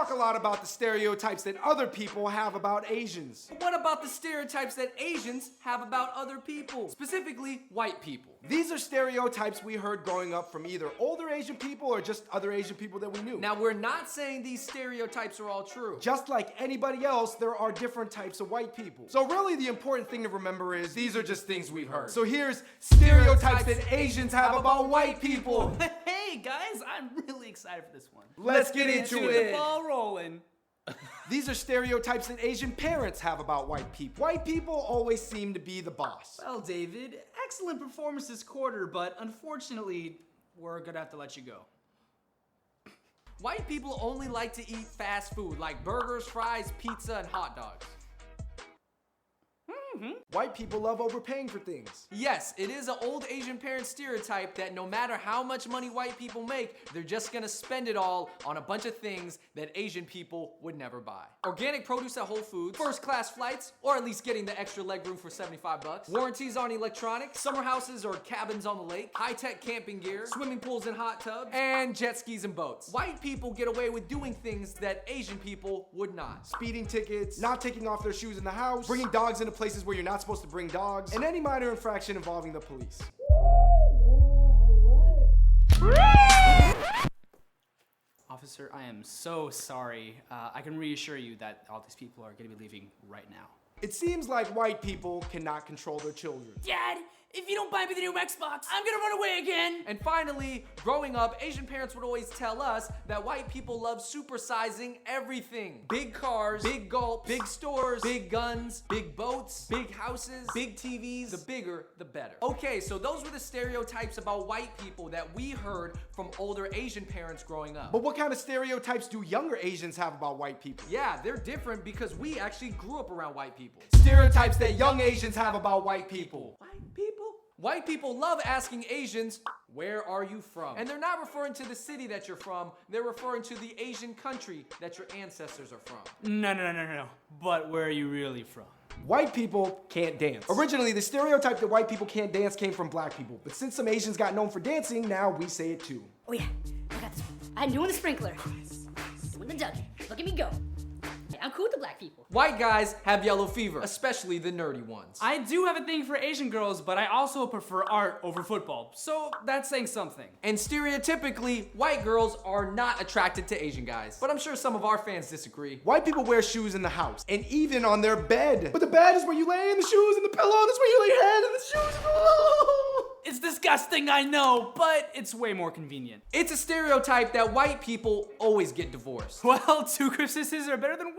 talk a lot about the stereotypes that other people have about Asians. But what about the stereotypes that Asians have about other people? Specifically, white people. These are stereotypes we heard growing up from either older Asian people or just other Asian people that we knew. Now, we're not saying these stereotypes are all true. Just like anybody else, there are different types of white people. So really the important thing to remember is these are just things we've heard. So here's stereotypes that Asians have about white people. Hey guys, I'm really excited for this one. Let's get into it. The ball rolling. These are stereotypes that Asian parents have about white people. White people always seem to be the boss. Well, David, excellent performance this quarter, but unfortunately, we're gonna have to let you go. White people only like to eat fast food, like burgers, fries, pizza, and hot dogs. White people love overpaying for things. Yes, it is an old Asian parent stereotype that no matter how much money white people make, they're just gonna spend it all on a bunch of things that Asian people would never buy. Organic produce at Whole Foods, first class flights, or at least getting the extra legroom for 75 bucks, warranties on electronics, summer houses or cabins on the lake, high-tech camping gear, swimming pools and hot tubs, and jet skis and boats. White people get away with doing things that Asian people would not. Speeding tickets, not taking off their shoes in the house, bringing dogs into places where you're not supposed to bring dogs, and any minor infraction involving the police. Officer, I am so sorry. I can reassure you that all these people are gonna be leaving right now. It seems like white people cannot control their children. Dad, if you don't buy me the new Xbox, I'm gonna run away again. And finally, growing up, Asian parents would always tell us that white people love supersizing everything. Big cars, big gulps, big stores, big guns, big boats, big houses, big TVs. The bigger, the better. Okay, so those were the stereotypes about white people that we heard from older Asian parents growing up. But what kind of stereotypes do younger Asians have about white people? Yeah, they're different because we actually grew up around white people. Stereotypes that young Asians have about white people. White people? White people love asking Asians, where are you from? And they're not referring to the city that you're from, they're referring to the Asian country that your ancestors are from. No. But where are you really from? White people can't dance. Originally, the stereotype that white people can't dance came from black people, but since some Asians got known for dancing, now we say it too. Oh yeah, I got this one. I'm doing the sprinkler. Doing the Dougie. Look at me go. I'm cool with the black people. White guys have yellow fever, especially the nerdy ones. I do have a thing for Asian girls, but I also prefer art over football, so that's saying something. And stereotypically, white girls are not attracted to Asian guys. But I'm sure some of our fans disagree. White people wear shoes in the house, and even on their bed. But the bed is where you lay, and the shoes and the pillow, and that's where you lay your head, and the shoes. It's disgusting, I know, but it's way more convenient. It's a stereotype that white people always get divorced. Well, 2 Christmases are better than 1.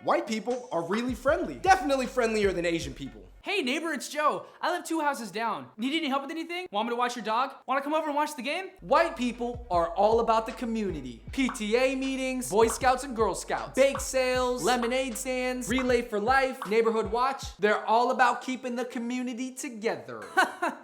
White people are really friendly. Definitely friendlier than Asian people. Hey neighbor, it's Joe. I live 2 houses down. Need any help with anything? Want me to watch your dog? Want to come over and watch the game? White people are all about the community. PTA meetings, Boy Scouts and Girl Scouts, bake sales, lemonade stands, Relay for Life, Neighborhood Watch. They're all about keeping the community together.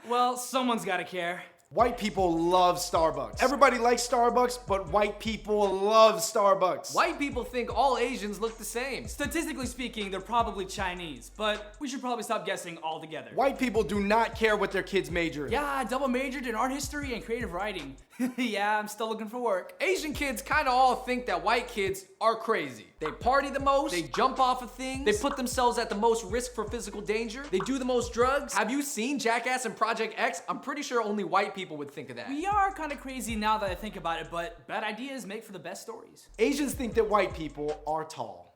Well, someone's gotta care. White people love Starbucks. Everybody likes Starbucks, but white people love Starbucks. White people think all Asians look the same. Statistically speaking, they're probably Chinese, but we should probably stop guessing altogether. White people do not care what their kids major in. Yeah, I double majored in art history and creative writing. Yeah, I'm still looking for work. Asian kids kind of all think that white kids are crazy. They party the most, they jump off of things, they put themselves at the most risk for physical danger, they do the most drugs. Have you seen Jackass and Project X? I'm pretty sure only white people would think of that. We are kind of crazy now that I think about it, but bad ideas make for the best stories. Asians think that white people are tall.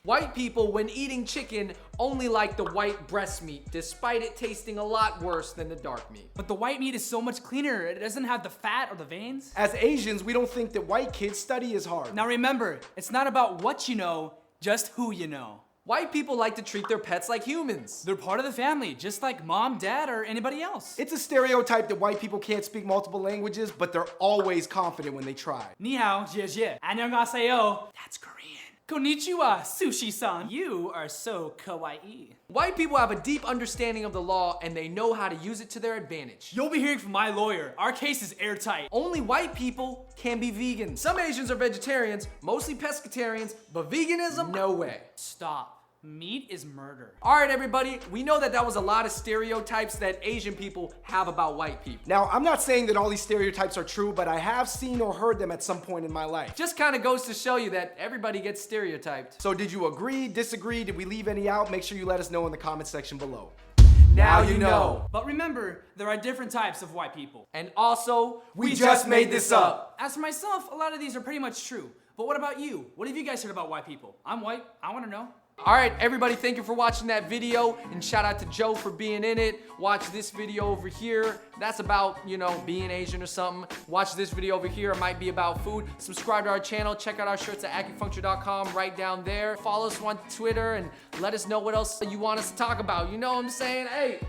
White people, when eating chicken, only like the white breast meat, despite it tasting a lot worse than the dark meat. But the white meat is so much cleaner. It doesn't have the fat or the veins. As Asians, we don't think that white kids study as hard. Now remember, it's not about what you know, just who you know. White people like to treat their pets like humans. They're part of the family, just like mom, dad, or anybody else. It's a stereotype that white people can't speak multiple languages, but they're always confident when they try. Ni hao, jie jie. Annyeonghaseyo. That's Korean. Konnichiwa, sushi-san. You are so kawaii. White people have a deep understanding of the law and they know how to use it to their advantage. You'll be hearing from my lawyer. Our case is airtight. Only white people can be vegan. Some Asians are vegetarians, mostly pescatarians, but veganism, no way. Stop. Meat is murder. All right, everybody, we know that was a lot of stereotypes that Asian people have about white people. Now, I'm not saying that all these stereotypes are true, but I have seen or heard them at some point in my life. Just kind of goes to show you that everybody gets stereotyped. So did you agree, disagree? Did we leave any out? Make sure you let us know in the comment section below. Now you know. But remember, there are different types of white people. And also, We just made this up. As for myself, a lot of these are pretty much true. But what about you? What have you guys heard about white people? I'm white. I want to know. All right, everybody, thank you for watching that video, and shout out to Joe for being in it. Watch this video over here. That's about, you know, being Asian or something. Watch this video over here. It might be about food. Subscribe to our channel. Check out our shirts at acupuncture.com right down there. Follow us on Twitter and let us know what else you want us to talk about. You know what I'm saying? Hey.